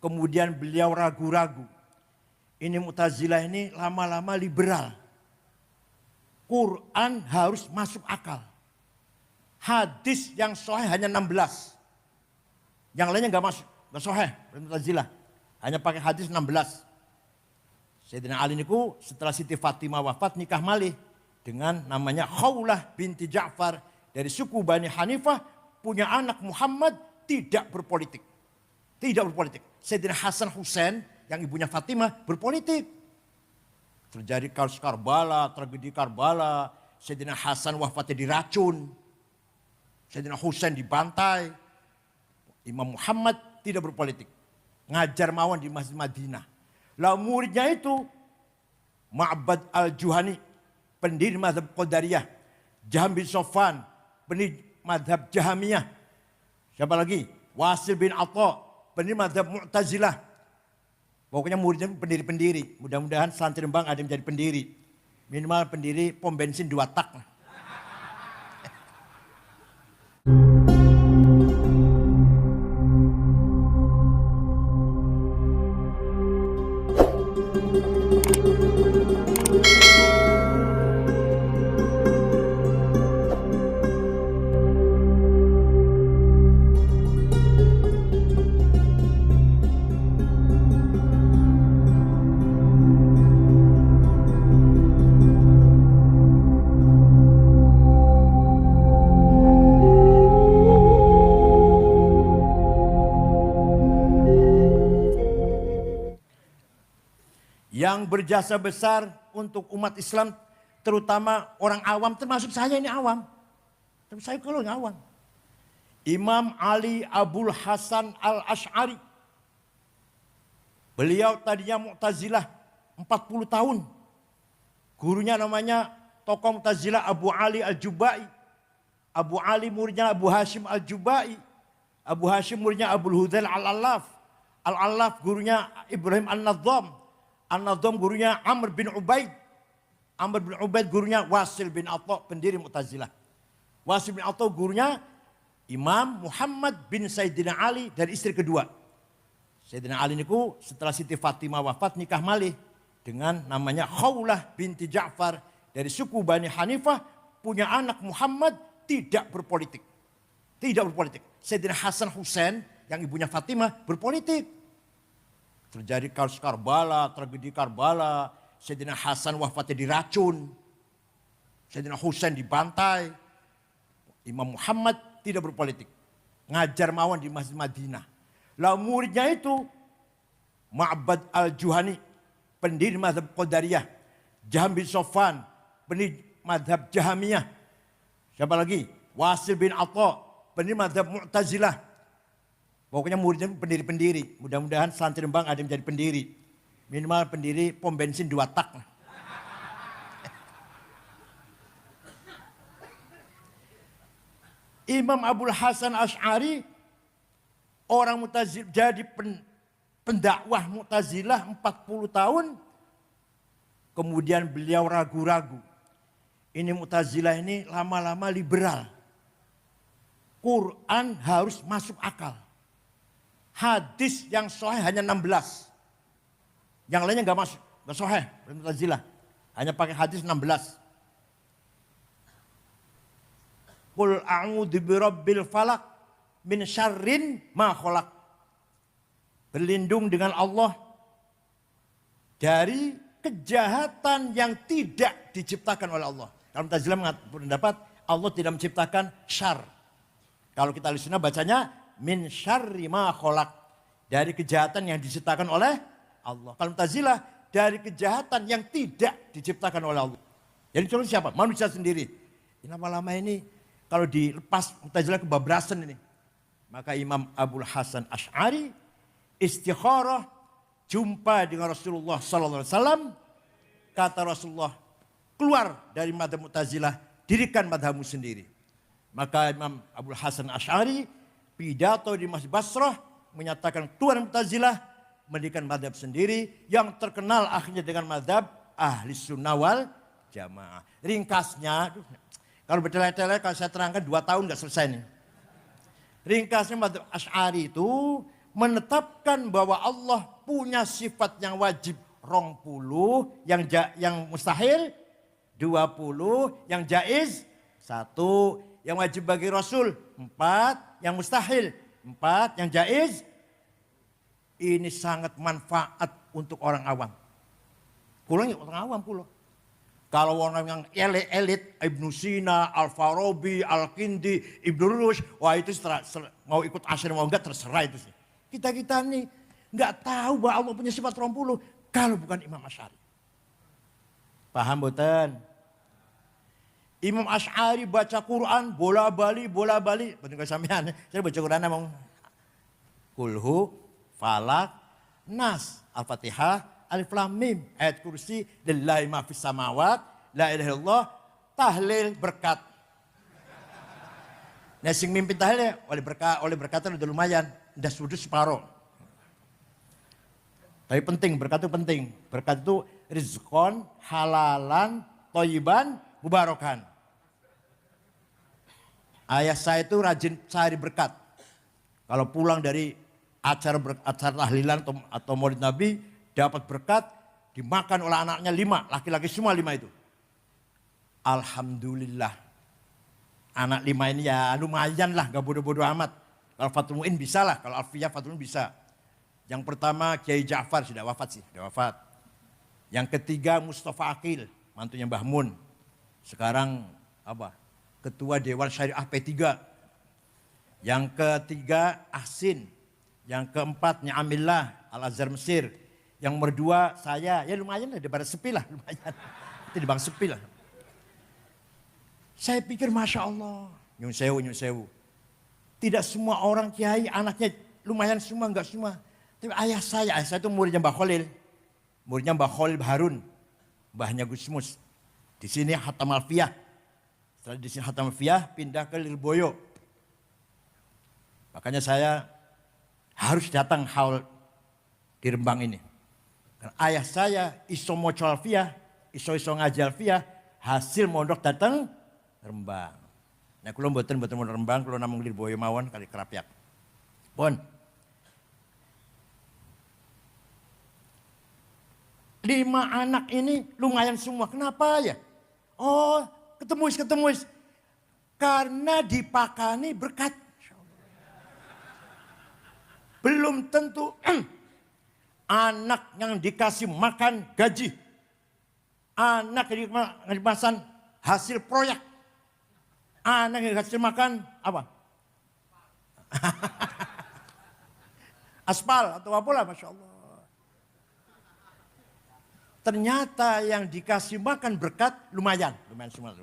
kemudian beliau ragu-ragu. Ini Mu'tazilah ini lama-lama liberal. Quran harus masuk akal. Hadis yang sahih hanya 16. Yang lainnya nggak masuk, nggak sahih. Mu'tazilah hanya pakai hadis 16. Sayyidina Ali niku setelah Siti Fatimah wafat nikah malih dengan namanya Khawlah binti Ja'far dari suku Bani Hanifah, punya anak Muhammad, tidak berpolitik. Tidak berpolitik. Sayyidina Hasan Husain yang ibunya Fatimah berpolitik. Terjadi kasus Karbala, tragedi Karbala. Sayyidina Hasan wafatnya diracun. Sayyidina Husain dibantai. Imam Muhammad tidak berpolitik. Ngajar mawon di Masjid Madinah. Lah muridnya itu Ma'bad al-Juhani, pendiri mazhab Qadariyah. Jaham bin Sofwan, pendiri mazhab Jahamiyah. Siapa lagi? Wasil bin Atha, pendiri mazhab Mu'tazilah. Pokoknya muridnya pendiri-pendiri. Mudah-mudahan santri Rembang ada yang menjadi pendiri. Minimal pendiri pom bensin 2 tak. Yang berjasa besar untuk umat Islam, terutama orang awam, termasuk saya ini awam. Tapi saya kalau nggak awam. Imam Ali Abul Hasan Al-Ash'ari. Beliau tadinya Mu'tazilah 40 tahun. Gurunya namanya tokoh Mu'tazilah Abu Ali Al-Jubai. Abu Ali muridnya Abu Hashim Al-Jubai. Abu Hashim muridnya Abu Hudail Al-Allaf. Al-Allaf gurunya Ibrahim An-Nadham. An-Nadham gurunya Amr bin Ubaid. Amr bin Ubaid gurunya Wasil bin Atha, pendiri Mu'tazilah. Wasil bin Atha gurunya Imam Muhammad bin Sayyidina Ali dari istri kedua. Sayyidina Ali niku setelah Siti Fatimah wafat nikah malih dengan namanya Khawlah binti Ja'far dari suku Bani Hanifah, punya anak Muhammad, tidak berpolitik. Tidak berpolitik. Sayyidina Hasan Husain yang ibunya Fatimah berpolitik. Terjadi kasus Karbala, tragedi Karbala. Sayyidina Hasan wafatnya diracun. Sayyidina Husain dibantai. Imam Muhammad tidak berpolitik. Ngajar mawon di Masjid Madinah. Lah muridnya itu Ma'bad al-Juhani, pendiri mazhab Qadariyah. Jaham bin Sofwan, pendiri mazhab Jahamiyah. Siapa lagi? Wasil bin Atha, pendiri mazhab Mu'tazilah. Pokoknya muridnya pendiri-pendiri. Mudah-mudahan santri Rembang ada yang menjadi pendiri. Minimal pendiri pom bensin 2 tak. Imam Abul Hasan Ash'ari, orang Mu'tazilah, jadi pendakwah Mu'tazilah 40 tahun. Kemudian beliau ragu-ragu. Ini Mu'tazilah ini lama-lama liberal. Quran harus masuk akal. Hadis yang sahih hanya 16. Yang lainnya nggak masuk, nggak sahih. Mu'tazilah hanya pakai hadis 16. Qul a'udzu birabbil falaq min syarrin ma khalaq. Berlindung dengan Allah dari kejahatan yang tidak diciptakan oleh Allah. Kalau Mu'tazilah berpendapat Allah tidak menciptakan syar. Kalau kita Ahlussunnah bacanya min syarri ma khalaq, dari kejahatan yang diciptakan oleh Allah. Kalau Mu'tazilah dari kejahatan yang tidak diciptakan oleh Allah. Jadi contoh siapa? Manusia sendiri. Lama-lama ini kalau dilepas Mu'tazilah kebablasan ini. Maka Imam Abul Hasan Ash'ari istikharah, jumpa dengan Rasulullah SAW. Kata Rasulullah, keluar dari mazhab Mu'tazilah, dirikan mazhabmu sendiri. Maka Imam Abul Hasan Ash'ari pidato di Masjid Basrah menyatakan keluar Mu'tazilah, mendirikan mazhab sendiri yang terkenal akhirnya dengan mazhab Ahli Sunnah wal Jamaah. Ringkasnya, kalau bertele-tele kalau saya terangkan 2 tahun nggak selesai nih. Ringkasnya mazhab Ash'ari itu menetapkan bahwa Allah punya sifat yang wajib 20, yang mustahil 20, yang jaiz 1, yang wajib bagi Rasul 4, yang mustahil 4, yang jaiz. Ini sangat manfaat untuk orang awam. Kurang orang awam pulau. Kalau orang yang elit, Ibnu Sina, Al-Farabi, Al-Kindi, Ibnu Rushd, wah itu mau ikut asyir mau enggak terserah itu sih. Kita nih enggak tahu bahwa Allah punya sifat 20 kalau bukan Imam Asy'ari. Paham boten? Imam Asy'ari baca Quran bola-bali. Betul enggak sampean? Saya baca Quran emang Kulhu, Falak, Nas, Al-Fatihah, Alif Lam Mim, ayat kursi, lillahi ma fis samawat, la ilaha illallah, tahlil berkat. Nah sing mimpin tahlil oleh berkatan udah lumayan, udah sudut separuh. Tapi penting, berkat itu penting. Berkat itu rizqon, halalan, toyiban, mubarakan. Ayah saya itu rajin cari berkat. Kalau pulang dari acara tahlilan atau maulid Nabi, dapat berkat, dimakan oleh anaknya 5, laki-laki semua 5 itu. Alhamdulillah. Anak 5 ini ya lumayan lah, gak bodoh-bodoh amat. Kalau Fatul Mu'in bisa lah, kalau Alfiyah Fatul Mu'in bisa. Yang pertama Kiai Ja'far, sudah wafat. Yang ketiga Mustafa Aqil, mantunya Mbah Mun. Sekarang Ketua Dewan Syariah P3. Yang ketiga Ahsin. Yang keempat Ni'amillah Al-Azhar Mesir. Yang berdua saya, ya lumayan lah, daripada sepi lah, lumayan. Itu di bang sepi lah. Saya pikir Masya Allah, nyun sewu. Tidak semua orang kiai anaknya lumayan semua, enggak semua. Tapi ayah saya itu muridnya Mbah Khalil. Muridnya Mbah Khalil Harun. Mbahnya Gusmus. Di sini Hatam Alfiyah. Setelah di sini Hatam Alfiyah, pindah ke Lirboyo. Makanya saya harus datang haul di Rembang ini. Karena ayah saya iso moco alfiyah, iso ngaji alfiyah, hasil mondok datang Rembang. Nah kalau mboten Rembang, kalau namung Lirboyo mawon kali Kerapyak. Pun 5 anak ini lumayan semua. Kenapa ya? Oh, ketemu. Karena dipakani berkat. Belum tentu anak yang dikasih makan gaji. Anak yang dikasih makan hasil proyek. Anak yang dikasih makan apa? Aspal atau apalah, Masya Allah. Ternyata yang dikasih makan berkat lumayan semua.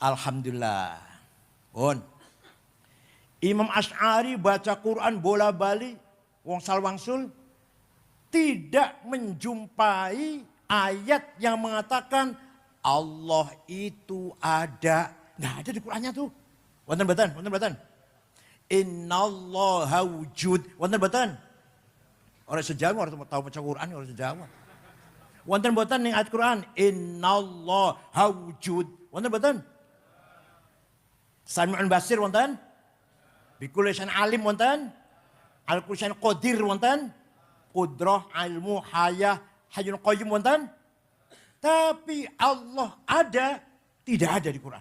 Alhamdulillah. Imam Asy'ari baca Quran bola-bali, wong salwangsul, tidak menjumpai ayat yang mengatakan Allah itu ada. Nggak ada di Qurannya tuh. Wonten batan. Innallaha wujud. Wonten batan. Orang sejawa, orang tahu baca Quran, orang sejawa. Wonten batan ning ayat Quran. Innallaha wujud. Wonten batan. Sami'un basir wonten. Bikul lisan alim wonten. Al-Qur'an qadir wonten. Qudrah, ilmu, hayah, hayyun qayyum wonten. Tapi Allah ada, tidak ada di Quran.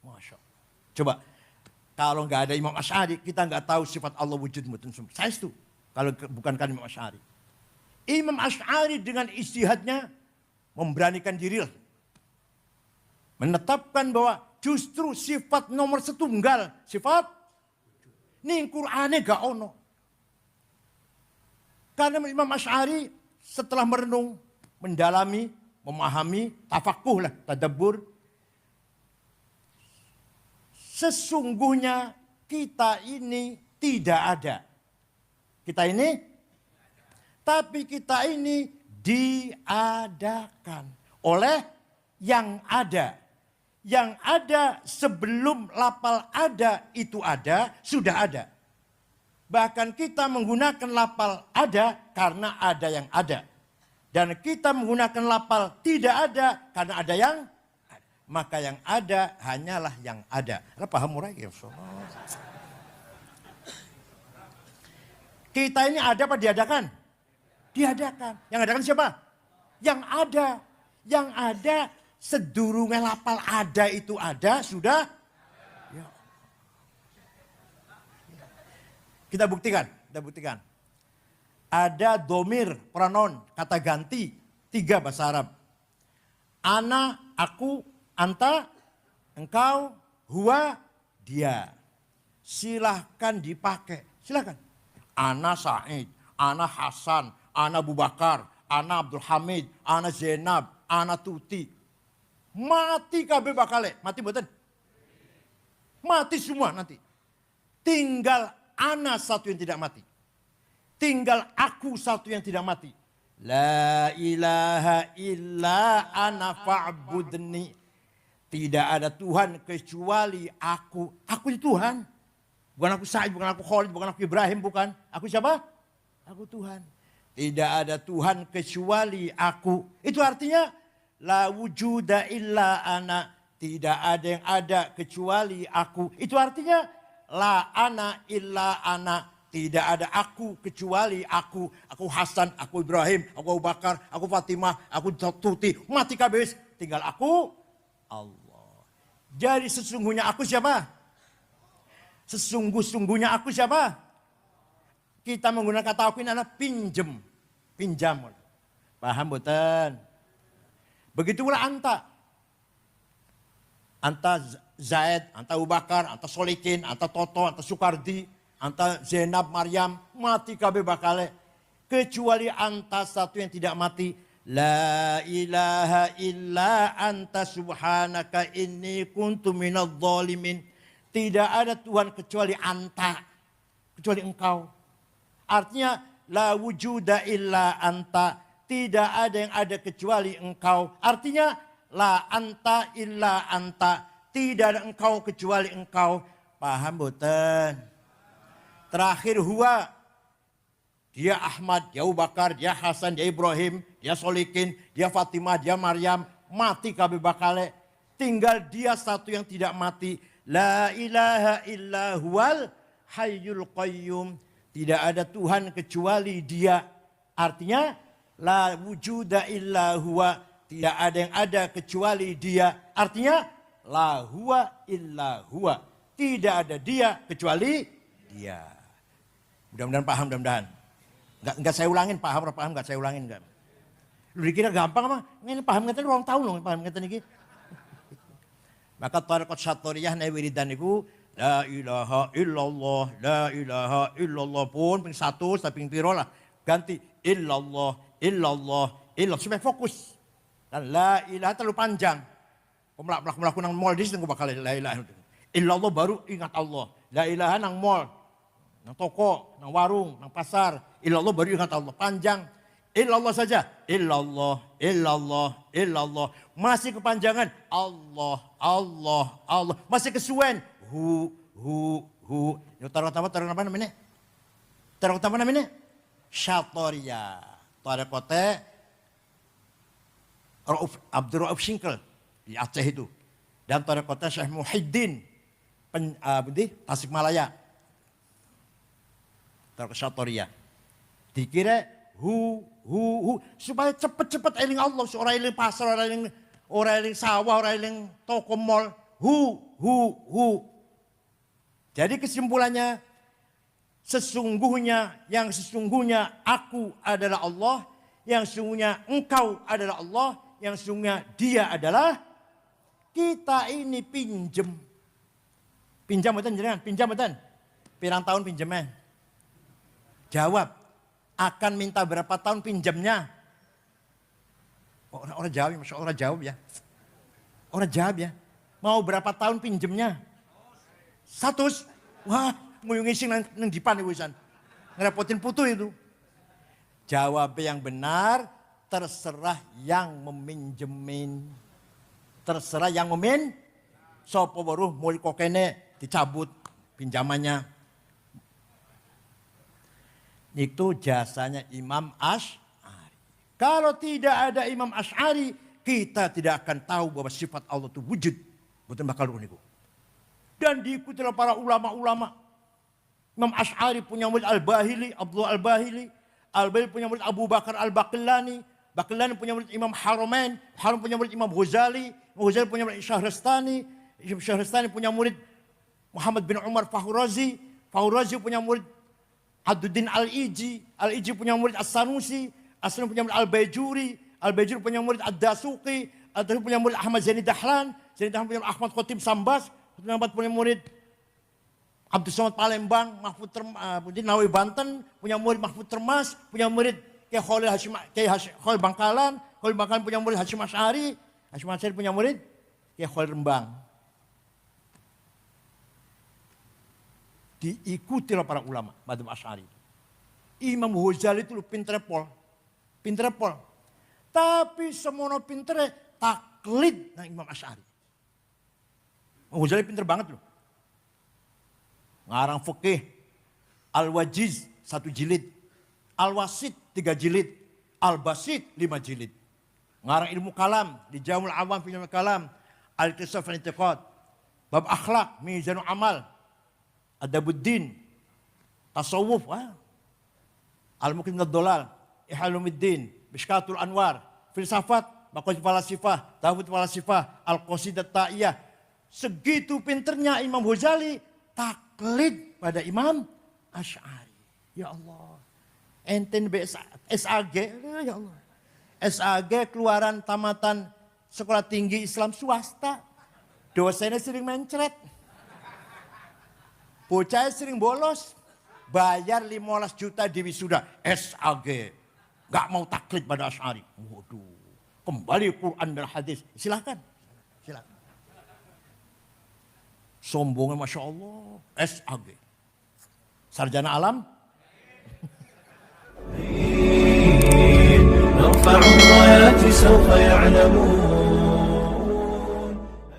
Masya Allah. Coba, kalau nggak ada Imam Asy'ari, kita nggak tahu sifat Allah wujud mboten. Saya itu, kalau bukan kan Imam Asy'ari. Imam Asy'ari dengan ijtihadnya memberanikan diri, menetapkan bahwa justru sifat nomor setunggal, sifat ning Qur'ane gak ono. Karena Imam Asy'ari setelah merenung, mendalami, memahami, tafakuh lah, tadabbur. Sesungguhnya kita ini tidak ada. Tapi kita ini diadakan oleh yang ada. Yang ada sebelum lafal ada itu ada, sudah ada. Bahkan kita menggunakan lafal ada karena ada yang ada. Dan kita menggunakan lafal tidak ada karena ada yang ada. Maka yang ada hanyalah yang ada. Paham murai ya? Kita ini ada apa diadakan? Diadakan. Yang adakan siapa? Yang ada. Yang ada sedurunge lapal ada itu ada sudah. Ya. Kita buktikan. Ada domir, pronoun, kata ganti, 3 bahasa Arab. Ana, aku, anta, engkau, huwa, dia. Silahkan dipakai, silahkan. Ana Said, ana Hasan, ana Abu Bakar, ana Abdul Hamid, ana Zainab, ana Tuti. Mati kabeh bakale, mati mboten? Mati semua nanti. Tinggal ana satu yang tidak mati. Tinggal aku satu yang tidak mati. La ilaha illa ana fa'budni. Tidak ada Tuhan kecuali aku. Aku itu Tuhan. Bukan aku Said, bukan aku Khalid, bukan aku Ibrahim, bukan. Aku siapa? Aku Tuhan. Tidak ada Tuhan kecuali aku. Itu artinya la wujuda illa ana. Tidak ada yang ada kecuali aku. Itu artinya la ana illa ana. Tidak ada aku kecuali aku. Aku Hasan, aku Ibrahim, aku Abu Bakar, aku Fatimah, aku Tuti. Mati kabeh. Tinggal aku Allah. Jadi sesungguhnya aku siapa? Sesungguh-sungguhnya aku siapa? Kita menggunakan kata aku ini adalah pinjam. Pinjam. Paham betul? Begitulah anta. Anta Zaid, anta Abu Bakar, anta Solikin, anta Toto, anta Sukardi, anta Zainab, Maryam, mati kabeh bakale. Kecuali anta satu yang tidak mati. La ilaha illa anta subhanaka inni kuntu minadh dhalimin. Tidak ada Tuhan kecuali anta. Kecuali engkau. Artinya la wujuda illa anta. Tidak ada yang ada kecuali engkau. Artinya la anta illa anta. Tidak ada engkau kecuali engkau. Paham boten? Terakhir huwa. Dia Ahmad, dia Abu Bakar, dia Hasan, dia Ibrahim, dia Solikin, dia Fatimah, dia Maryam. Mati kabeh bakale. Tinggal dia satu yang tidak mati. La ilaha illa huwal hayyul qayyum. Tidak ada Tuhan kecuali dia. Artinya la wujuda illa huwa. Tidak ada yang ada kecuali dia. Artinya la huwa illa huwa. Tidak ada dia kecuali dia. Mudah-mudahan paham, mudah-mudahan. Enggak saya ulangin, paham enggak saya ulangin enggak. Lu dikira gampang apa? Ini paham ngeten orang tahu loh, paham ngeten iki. Maka tariqat Syatoriyah nek wiridan niku la ilaha illallah, la ilaha illallah pun ping 1 tapi ping piro lah. Ganti illallah, illallah, illallah supaya fokus. Dan la ilaha terlalu panjang. Melaku nang mall dis nang bakal la ilaha. Illallah baru ingat Allah. La ilaha nang mall, nang toko, nang warung, nang pasar. Illallah baru ingat Allah. Panjang. Illallah saja. Illallah, illallah, illallah. Masih kepanjangan. Allah, Allah, Allah. Masih kesuwen. Hu. Taruh apa namanya? Taruh apa namanya? Syatoriyah. Tarekote Abdul Rauf Singkel di Aceh itu. Dan tarekote Syekh Muhyiddin di Tasikmalaya. Tarekote Syatoriyah. Dikira hu supaya cepet-cepet eling Allah, orang eling pasar, orang eling sawah, orang eling toko mall. Hu. Jadi kesimpulannya yang sesungguhnya aku adalah Allah, yang sesungguhnya engkau adalah Allah, yang sesungguhnya dia adalah kita ini pinjem. Pinjam betul jenengan, pinjam betul. Pirang tahun pinjemnya? Jawab. Akan minta berapa tahun pinjamnya? Orang jawab, masya Allah jawab ya. Orang jawab ya. Mau berapa tahun pinjamnya? 100. Wah, mau ngisi nang dipan ibu Isan. Ngerepotin putu itu. Jawab yang benar, terserah yang meminjemin. Terserah yang sopo baru mau kokene dicabut pinjamannya. Itu jasanya Imam Asy'ari. Kalau tidak ada Imam Asy'ari, kita tidak akan tahu bahwa sifat Allah itu wujud. Betul bakal niku. Dan diikuti oleh para ulama-ulama. Imam Asy'ari punya murid Al-Bahili, Abdullah Al-Bahili. Al-Bahili punya murid Abu Bakar Al-Baqillani. Baqillani punya murid Imam Haramain. Haram punya murid Imam Ghazali. Ghazali punya murid Syahrastani. Syahrastani punya murid Muhammad bin Umar Fahurazi. Fahurazi punya murid Aduddin Al-Iji. Al-Iji punya murid As-Sanusi. As-Sanusi punya murid Al-Bajuri. Al-Bajuri punya murid Ad-Dasuqi. Ad-Dasuqi punya murid Ahmad Zaini Dahlan. Zaini Dahlan punya murid Ahmad Khotib Sambas. Ahmad punya murid Abdul Somad Palembang. Mahfud Nawawi Banten punya murid Mahfud Termas. Punya murid Khalil Bangkalan. Khalil Bangkalan punya murid Hasyim Asy'ari. Hasyim Asy'ari punya murid Khalil Rembang. Diikutilah para ulama madzhab Asy'ari. Imam Ghazali itu pinter pol. Pinter pol. Tapi semono pintere taklid nang Imam Asy'ari. Imam Ghazali pinter banget loh. Ngarang fikih Al-Wajiz 1 jilid, Al-Wasit 3 jilid, Al-Basit 5 jilid. Ngarang ilmu kalam di Jamul Awam fi Ilmu Kalam, Al-Iqtisad fi I'tiqad, bab akhlak, Mizanul Amal, Adabuddin, Tasawuf, Al-Muqim minad Dhalal, Ihya Ulumuddin, Mishkatul Anwar, Filsafat, Maqasid Falasifah, Tawhid Falasifah, Al-Qasidah Ta'iyah. Segitu pinternya Imam Ghazali taklid pada Imam Asy'ari. Ya Allah. Enten SAG, ya Allah. SAG keluaran tamatan sekolah tinggi Islam swasta. Dosennya sering mencret. Bocahnya sering bolos. Bayar 15 juta di wisuda. SAG. Gak mau taklid pada Asy'ari. Waduh. Kembali Quran dan hadis. Silakan. Silakan. Sombongnya Masya Allah. SAG. Sarjana alam. نرفع الرايات سوف يعلمون